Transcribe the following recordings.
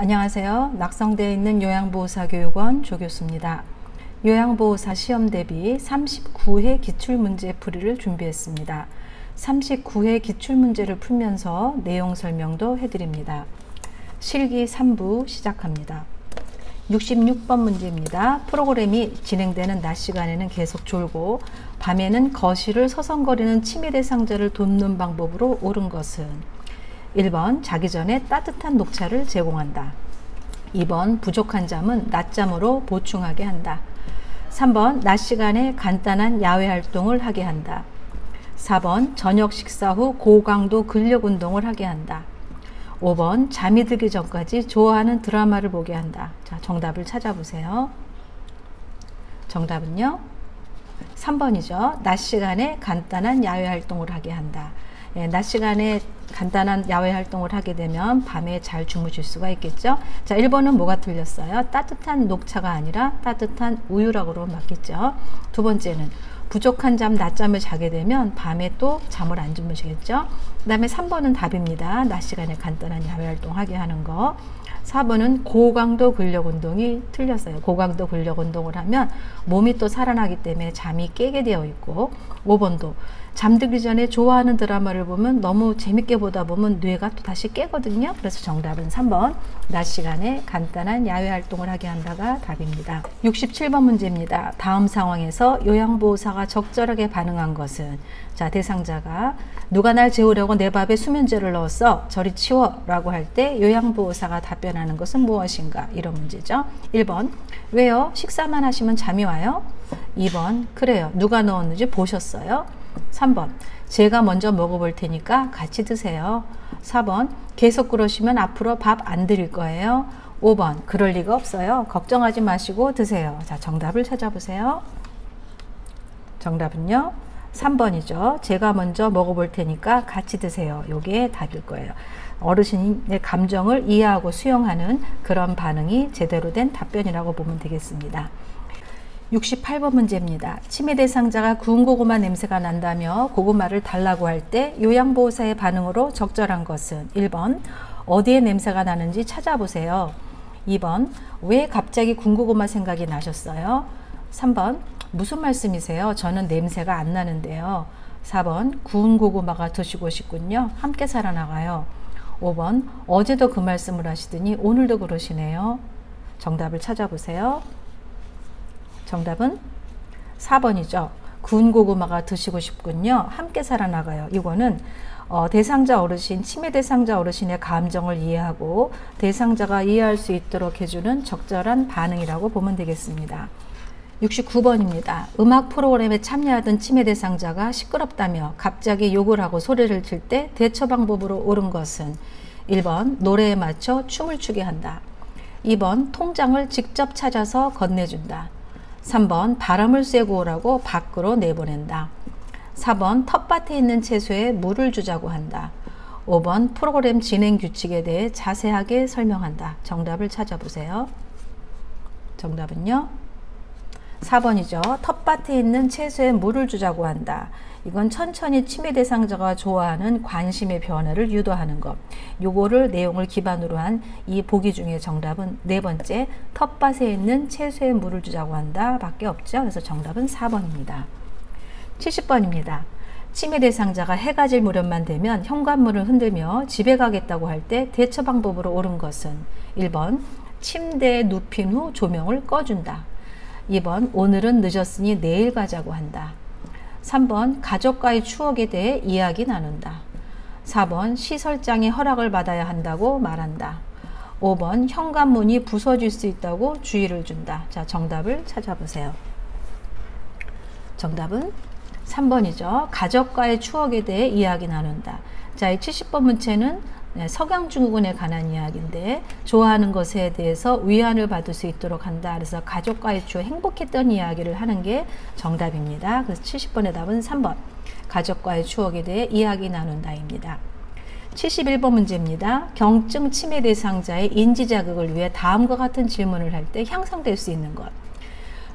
안녕하세요. 낙성대에 있는 요양보호사교육원 조교수입니다. 요양보호사 시험 대비 39회 기출문제 풀이를 준비했습니다. 39회 기출문제를 풀면서 내용 설명도 해드립니다. 실기 3부 시작합니다. 66번 문제입니다. 프로그램이 진행되는 낮 시간에는 계속 졸고 밤에는 거실을 서성거리는 치매 대상자를 돕는 방법으로 옳은 것은 1번 자기 전에 따뜻한 녹차를 제공한다. 2번 부족한 잠은 낮잠으로 보충하게 한다. 3번 낮 시간에 간단한 야외 활동을 하게 한다. 4번 저녁 식사 후 고강도 근력 운동을 하게 한다. 5번 잠이 들기 전까지 좋아하는 드라마를 보게 한다. 자, 정답을 찾아보세요. 정답은요 3번이죠. 낮 시간에 간단한 야외 활동을 하게 한다. 낮 시간에 간단한 야외 활동을 하게 되면 밤에 잘 주무실 수가 있겠죠. 자, 1번은 뭐가 틀렸어요? 따뜻한 녹차가 아니라 따뜻한 우유라고 그러면 맞겠죠. 두 번째는 부족한 잠, 낮잠을 자게 되면 밤에 또 잠을 안 주무시겠죠. 그 다음에 3번은 답입니다. 낮 시간에 간단한 야외 활동하게 하는 거. 4번은 고강도 근력 운동이 틀렸어요. 고강도 근력 운동을 하면 몸이 또 살아나기 때문에 잠이 깨게 되어 있고, 5번도 잠들기 전에 좋아하는 드라마를 보면 너무 재밌게 보다 보면 뇌가 또 다시 깨거든요. 그래서 정답은 3번 낮 시간에 간단한 야외 활동을 하게 한다가 답입니다. 67번 문제입니다. 다음 상황에서 요양보호사가 적절하게 반응한 것은, 자, 대상자가 누가 날 재우려고 내 밥에 수면제를 넣었어, 저리 치워 라고 할 때 요양보호사가 답변하는 것은 무엇인가? 이런 문제죠. 1번 왜요? 식사만 하시면 잠이 와요? 2번 그래요. 누가 넣었는지 보셨어요? 3번 제가 먼저 먹어볼 테니까 같이 드세요. 4번 계속 그러시면 앞으로 밥 안 드릴 거예요. 5번 그럴 리가 없어요. 걱정하지 마시고 드세요. 자, 정답을 찾아보세요. 정답은요 3번이죠. 제가 먼저 먹어볼 테니까 같이 드세요. 요게 답일 거예요. 어르신의 감정을 이해하고 수용하는 그런 반응이 제대로 된 답변이라고 보면 되겠습니다. 68번 문제입니다. 치매 대상자가 구운 고구마 냄새가 난다며 고구마를 달라고 할 때 요양보호사의 반응으로 적절한 것은 1번 어디에 냄새가 나는지 찾아보세요. 2번 왜 갑자기 구운 고구마 생각이 나셨어요? 3번 무슨 말씀이세요? 저는 냄새가 안 나는데요. 4번 구운 고구마가 드시고 싶군요. 함께 살아나가요. 5번 어제도 그 말씀을 하시더니 오늘도 그러시네요. 정답을 찾아보세요. 정답은 4번이죠. 구운 고구마가 드시고 싶군요. 함께 살아나가요. 이거는 대상자 어르신, 치매 대상자 어르신의 감정을 이해하고 대상자가 이해할 수 있도록 해주는 적절한 반응이라고 보면 되겠습니다. 69번입니다. 음악 프로그램에 참여하던 치매 대상자가 시끄럽다며 갑자기 욕을 하고 소리를 칠 때 대처 방법으로 옳은 것은 1번 노래에 맞춰 춤을 추게 한다. 2번 통장을 직접 찾아서 건네준다. 3번 바람을 쐬고 오라고 밖으로 내보낸다. 4번 텃밭에 있는 채소에 물을 주자고 한다. 5번 프로그램 진행 규칙에 대해 자세하게 설명한다. 정답을 찾아보세요. 정답은요 4번이죠. 텃밭에 있는 채소에 물을 주자고 한다. 이건 천천히 치매 대상자가 좋아하는 관심의 변화를 유도하는 것. 요거를 내용을 기반으로 한 이 보기 중에 정답은 네 번째 텃밭에 있는 채소에 물을 주자고 한다 밖에 없죠. 그래서 정답은 4번입니다. 70번입니다. 치매 대상자가 해가 질 무렵만 되면 현관문을 흔들며 집에 가겠다고 할 때 대처 방법으로 옳은 것은 1번 침대에 눕힌 후 조명을 꺼준다. 2번 오늘은 늦었으니 내일 가자고 한다. 3번 가족과의 추억에 대해 이야기 나눈다. 4번 시설장의 허락을 받아야 한다고 말한다. 5번 현관문이 부서질 수 있다고 주의를 준다. 자, 정답을 찾아보세요. 정답은 3번이죠. 가족과의 추억에 대해 이야기 나눈다. 자, 이 70번 문제는 석양증후군에 관한 이야기인데 좋아하는 것에 대해서 위안을 받을 수 있도록 한다. 그래서 가족과의 추억, 행복했던 이야기를 하는 게 정답입니다. 그래서 70번의 답은 3번 가족과의 추억에 대해 이야기 나눈다입니다. 71번 문제입니다. 경증 치매 대상자의 인지 자극을 위해 다음과 같은 질문을 할 때 향상될 수 있는 것.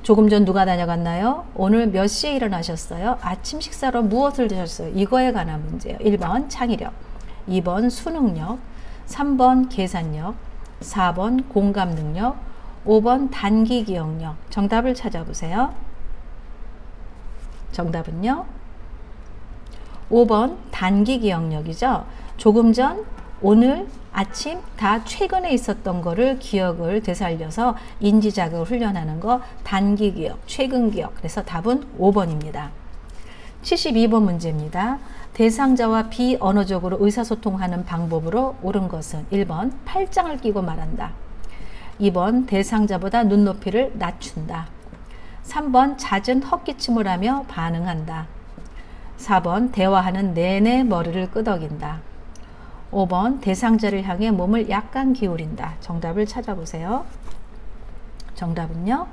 조금 전 누가 다녀갔나요? 오늘 몇 시에 일어나셨어요? 아침 식사로 무엇을 드셨어요? 이거에 관한 문제예요. 1번 창의력, 2번 수능력, 3번 계산력, 4번 공감 능력, 5번 단기 기억력. 정답을 찾아보세요. 정답은요? 5번 단기 기억력이죠. 조금 전, 오늘, 아침 다 최근에 있었던 거를 기억을 되살려서 인지자극을 훈련하는 거 단기 기억, 최근 기억. 그래서 답은 5번입니다. 72번 문제입니다. 대상자와 비언어적으로 의사소통하는 방법으로 옳은 것은 1번 팔짱을 끼고 말한다. 2번 대상자보다 눈높이를 낮춘다. 3번 잦은 헛기침을 하며 반응한다. 4번 대화하는 내내 머리를 끄덕인다. 5번 대상자를 향해 몸을 약간 기울인다. 정답을 찾아보세요. 정답은요?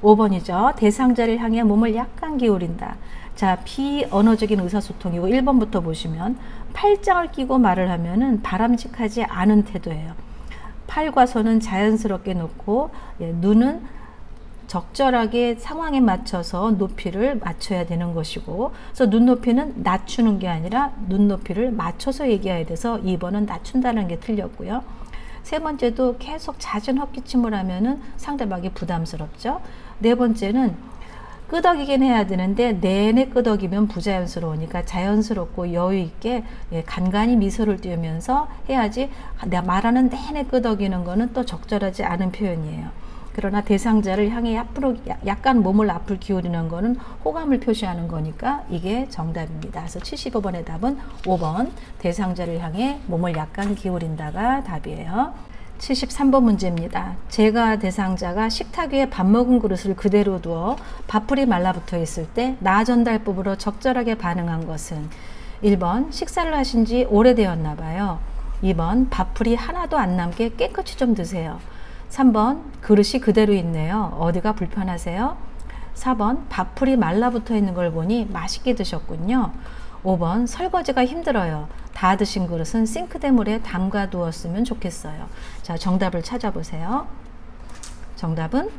5번이죠. 대상자를 향해 몸을 약간 기울인다. 자, 비언어적인 의사소통이고 1번부터 보시면 팔짱을 끼고 말을 하면은 바람직하지 않은 태도예요. 팔과 손은 자연스럽게 놓고 눈은 적절하게 상황에 맞춰서 높이를 맞춰야 되는 것이고, 그래서 눈높이는 낮추는 게 아니라 눈높이를 맞춰서 얘기해야 돼서 2번은 낮춘다는 게 틀렸고요. 세 번째도 계속 잦은 헛기침을 하면은 상대방이 부담스럽죠. 네 번째는 끄덕이긴 해야 되는데 내내 끄덕이면 부자연스러우니까 자연스럽고 여유 있게 간간히 미소를 띄우면서 해야지, 내가 말하는 내내 끄덕이는 거는 또 적절하지 않은 표현이에요. 그러나 대상자를 향해 앞으로 약간 몸을 앞을 기울이는 거는 호감을 표시하는 거니까 이게 정답입니다. 그래서 75번의 답은 5번 대상자를 향해 몸을 약간 기울인다가 답이에요. 73번 문제입니다. 제가 대상자가 식탁 위에 밥 먹은 그릇을 그대로 두어 밥풀이 말라붙어 있을 때 나 전달법으로 적절하게 반응한 것은 1번 식사를 하신 지 오래되었나 봐요. 2번 밥풀이 하나도 안 남게 깨끗이 좀 드세요. 3번 그릇이 그대로 있네요. 어디가 불편하세요? 4번 밥풀이 말라붙어 있는 걸 보니 맛있게 드셨군요. 5번 설거지가 힘들어요. 다 드신 그릇은 싱크대 물에 담가 두었으면 좋겠어요. 자, 정답을 찾아보세요. 정답은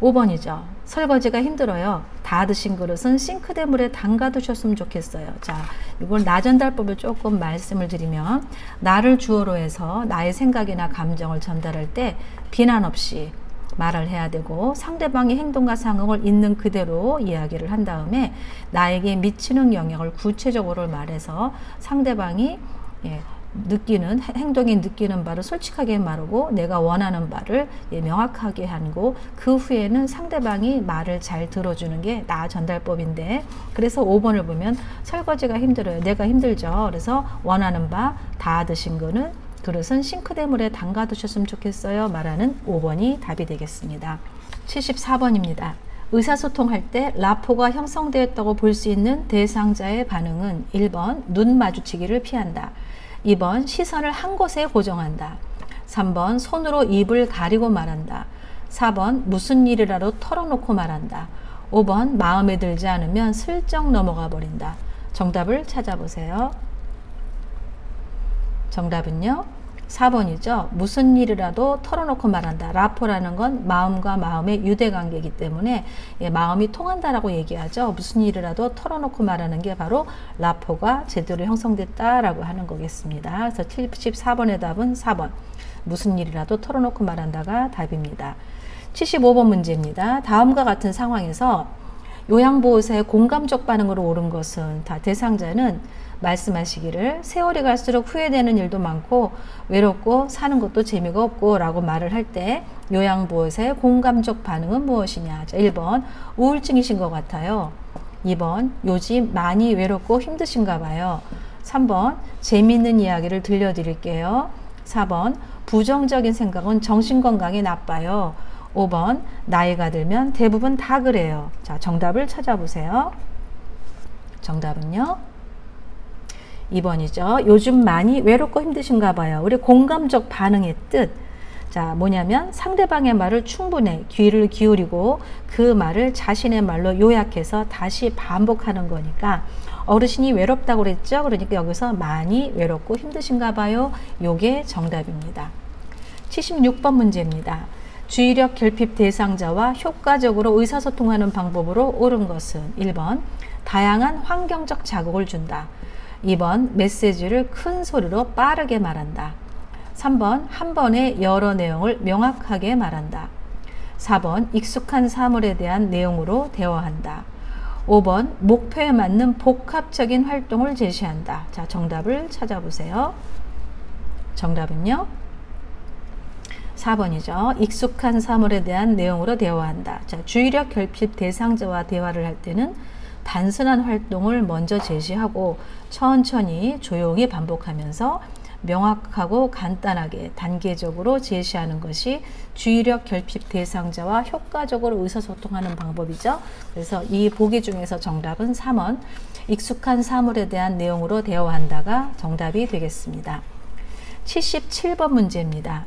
5번이죠. 설거지가 힘들어요. 다 드신 그릇은 싱크대 물에 담가 두셨으면 좋겠어요. 자, 이걸 나 전달법을 조금 말씀을 드리면, 나를 주어로 해서 나의 생각이나 감정을 전달할 때 비난 없이 말을 해야 되고, 상대방의 행동과 상황을 있는 그대로 이야기를 한 다음에 나에게 미치는 영향을 구체적으로 말해서 상대방이 느끼는, 행동이 느끼는 바를 솔직하게 말하고 내가 원하는 바를 명확하게 하고, 그 후에는 상대방이 말을 잘 들어주는 게 나 전달법인데, 그래서 5번을 보면 설거지가 힘들어요. 내가 힘들죠. 그래서 원하는 바 다 드신 거는 그릇은 싱크대 물에 담가 두셨으면 좋겠어요. 말하는 5번이 답이 되겠습니다. 74번입니다. 의사소통할 때 라포가 형성되었다고 볼 수 있는 대상자의 반응은 1번 눈 마주치기를 피한다. 2번 시선을 한 곳에 고정한다. 3번 손으로 입을 가리고 말한다. 4번 무슨 일이라도 털어놓고 말한다. 5번 마음에 들지 않으면 슬쩍 넘어가 버린다. 정답을 찾아보세요. 정답은요? 4번이죠. 무슨 일이라도 털어놓고 말한다. 라포라는 건 마음과 마음의 유대관계이기 때문에 마음이 통한다라고 얘기하죠. 무슨 일이라도 털어놓고 말하는 게 바로 라포가 제대로 형성됐다라고 하는 거겠습니다. 그래서 74번의 답은 4번. 무슨 일이라도 털어놓고 말한다가 답입니다. 75번 문제입니다. 다음과 같은 상황에서 요양보호사의 공감적 반응으로 옳은 것은, 다 대상자는 말씀하시기를 세월이 갈수록 후회되는 일도 많고 외롭고 사는 것도 재미가 없고 라고 말을 할 때 요양보호사의 공감적 반응은 무엇이냐. 자, 1번 우울증이신 것 같아요. 2번 요즘 많이 외롭고 힘드신가 봐요. 3번 재미있는 이야기를 들려드릴게요. 4번 부정적인 생각은 정신건강에 나빠요. 5번 나이가 들면 대부분 다 그래요. 자, 정답을 찾아보세요. 정답은요? 2번이죠. 요즘 많이 외롭고 힘드신가 봐요. 우리 공감적 반응의 뜻. 자, 뭐냐면 상대방의 말을 충분히 귀를 기울이고 그 말을 자신의 말로 요약해서 다시 반복하는 거니까, 어르신이 외롭다고 그랬죠. 그러니까 여기서 많이 외롭고 힘드신가 봐요. 요게 정답입니다. 76번 문제입니다. 주의력 결핍 대상자와 효과적으로 의사소통하는 방법으로 옳은 것은 1번 다양한 환경적 자극을 준다. 2번 메시지를 큰 소리로 빠르게 말한다. 3번 한 번에 여러 내용을 명확하게 말한다. 4번 익숙한 사물에 대한 내용으로 대화한다. 5번 목표에 맞는 복합적인 활동을 제시한다. 자, 정답을 찾아보세요. 정답은요 4번이죠. 익숙한 사물에 대한 내용으로 대화한다. 자, 주의력 결핍 대상자와 대화를 할 때는 단순한 활동을 먼저 제시하고 천천히 조용히 반복하면서 명확하고 간단하게 단계적으로 제시하는 것이 주의력 결핍 대상자와 효과적으로 의사소통하는 방법이죠. 그래서 이 보기 중에서 정답은 3번 익숙한 사물에 대한 내용으로 대화한다가 정답이 되겠습니다. 77번 문제입니다.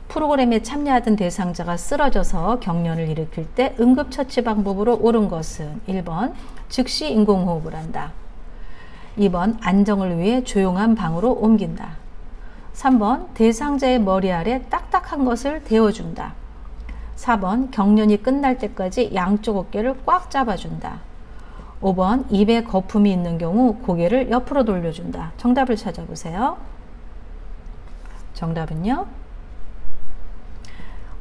프로그램에 참여하던 대상자가 쓰러져서 경련을 일으킬 때 응급처치 방법으로 옳은 것은 1번 즉시 인공호흡을 한다. 2번 안정을 위해 조용한 방으로 옮긴다. 3번 대상자의 머리 아래 딱딱한 것을 대어준다. 4번 경련이 끝날 때까지 양쪽 어깨를 꽉 잡아준다. 5번 입에 거품이 있는 경우 고개를 옆으로 돌려준다. 정답을 찾아보세요. 정답은요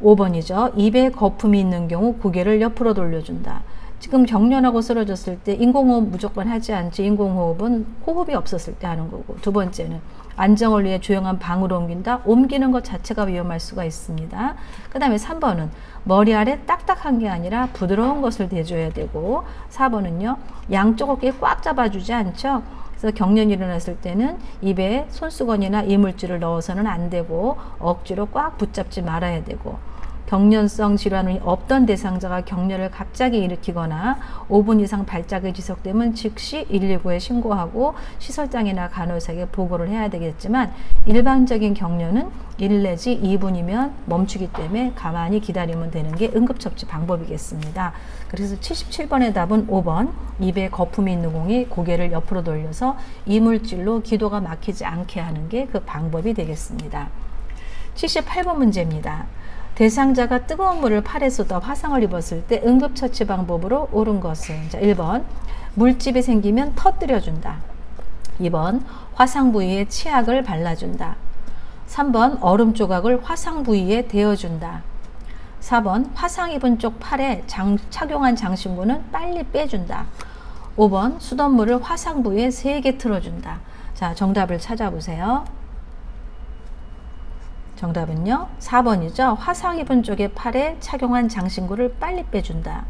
5번이죠. 입에 거품이 있는 경우 고개를 옆으로 돌려준다. 지금 경련하고 쓰러졌을 때 인공호흡 무조건 하지 않지. 인공호흡은 호흡이 없었을 때 하는 거고, 두 번째는 안정을 위해 조용한 방으로 옮긴다. 옮기는 것 자체가 위험할 수가 있습니다. 그 다음에 3번은 머리 아래 딱딱한 게 아니라 부드러운 것을 대줘야 되고, 4번은요 양쪽 어깨에 꽉 잡아주지 않죠. 그래서 경련이 일어났을 때는 입에 손수건이나 이물질을 넣어서는 안 되고 억지로 꽉 붙잡지 말아야 되고, 경련성 질환이 없던 대상자가 경련을 갑자기 일으키거나 5분 이상 발작이 지속되면 즉시 119에 신고하고 시설장이나 간호사에게 보고를 해야 되겠지만, 일반적인 경련은 1 내지 2분이면 멈추기 때문에 가만히 기다리면 되는 게 응급처치 방법이겠습니다. 그래서 77번의 답은 5번 입에 거품이 있는 공이 고개를 옆으로 돌려서 이물질로 기도가 막히지 않게 하는 게 그 방법이 되겠습니다. 78번 문제입니다. 대상자가 뜨거운 물을 팔에 쏟아 화상을 입었을 때 응급처치 방법으로 옳은 것은, 자, 1번 물집이 생기면 터뜨려준다. 2번 화상 부위에 치약을 발라준다. 3번 얼음 조각을 화상 부위에 대어준다. 4번 화상 입은 쪽 팔에 착용한 장신구는 빨리 빼준다. 5번 수돗물을 화상 부위에 세게 틀어준다. 자, 정답을 찾아보세요. 정답은요 4번이죠. 화상 입은 쪽의 팔에 착용한 장신구를 빨리 빼준다.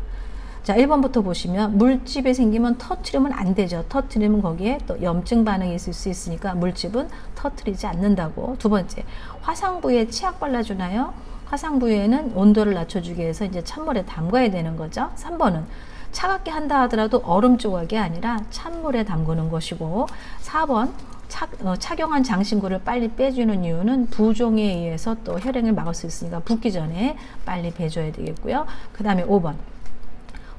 자, 1번부터 보시면 물집이 생기면 터트리면 안 되죠. 터트리면 거기에 또 염증 반응이 있을 수 있으니까 물집은 터트리지 않는다고. 두 번째, 화상 부위에 치약 발라주나요? 화상 부위에는 온도를 낮춰주기 위해서 이제 찬물에 담가야 되는 거죠. 3번은 차갑게 한다 하더라도 얼음 조각이 아니라 찬물에 담그는 것이고, 4번 착용한 장신구를 빨리 빼주는 이유는 부종에 의해서 또 혈행을 막을 수 있으니까 붓기 전에 빨리 빼줘야 되겠고요. 그 다음에 5번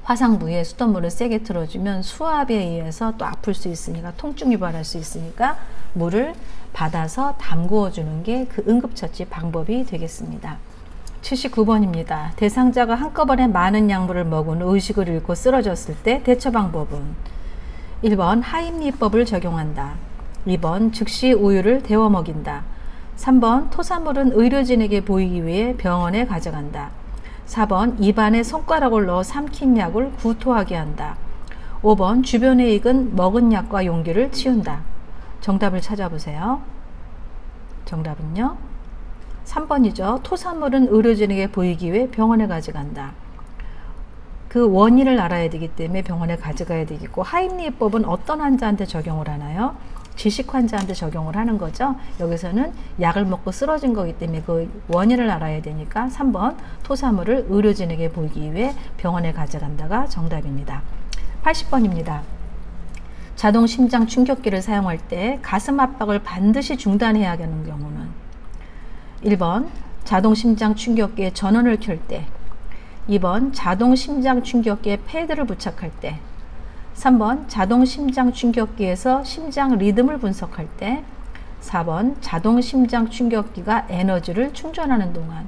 화상 부위에 수돗물을 세게 틀어주면 수압에 의해서 또 아플 수 있으니까 통증 유발할 수 있으니까 물을 받아서 담그어 주는 게 그 응급처치 방법이 되겠습니다. 79번입니다. 대상자가 한꺼번에 많은 약물을 먹은 후 의식을 잃고 쓰러졌을 때 대처 방법은 1번 하임리법을 적용한다. 2번 즉시 우유를 데워 먹인다. 3번 토사물은 의료진에게 보이기 위해 병원에 가져간다. 4번 입안에 손가락을 넣어 삼킨 약을 구토하게 한다. 5번 주변에 익은 먹은 약과 용기를 치운다. 정답을 찾아보세요. 정답은요 3번이죠. 토사물은 의료진에게 보이기 위해 병원에 가져간다. 그 원인을 알아야 되기 때문에 병원에 가져가야 되겠고, 하임리법은 어떤 환자한테 적용을 하나요? 지식 환자한테 적용을 하는 거죠. 여기서는 약을 먹고 쓰러진 거기 때문에 그 원인을 알아야 되니까 3번 토사물을 의료진에게 보이기 위해 병원에 가져간다가 정답입니다. 80번입니다. 자동 심장 충격기를 사용할 때 가슴 압박을 반드시 중단해야 하는 경우는 1번 자동 심장 충격기에 전원을 켤 때, 2번 자동 심장 충격기에 패드를 부착할 때, 3번 자동 심장 충격기에서 심장 리듬을 분석할 때, 4번 자동 심장 충격기가 에너지를 충전하는 동안,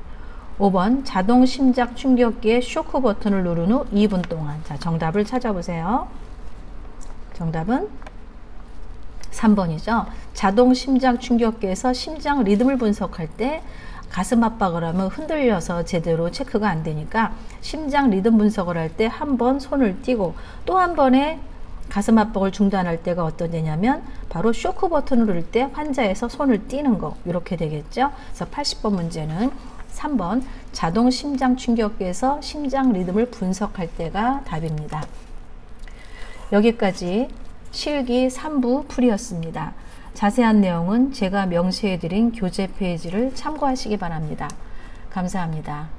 5번 자동 심장 충격기의 쇼크 버튼을 누른 후 2분 동안. 자, 정답을 찾아보세요. 정답은 3번이죠. 자동 심장 충격기에서 심장 리듬을 분석할 때 가슴 압박을 하면 흔들려서 제대로 체크가 안 되니까 심장 리듬 분석을 할 때 한 번 손을 띄고 또 한 번에 가슴 압박을 중단할 때가 어떤 데냐면 바로 쇼크 버튼을 누를 때 환자에서 손을 띄는 거, 이렇게 되겠죠. 그래서 80번 문제는 3번 자동 심장 충격기에서 심장 리듬을 분석할 때가 답입니다. 여기까지 실기 3부 풀이였습니다. 자세한 내용은 제가 명시해드린 교재 페이지를 참고하시기 바랍니다. 감사합니다.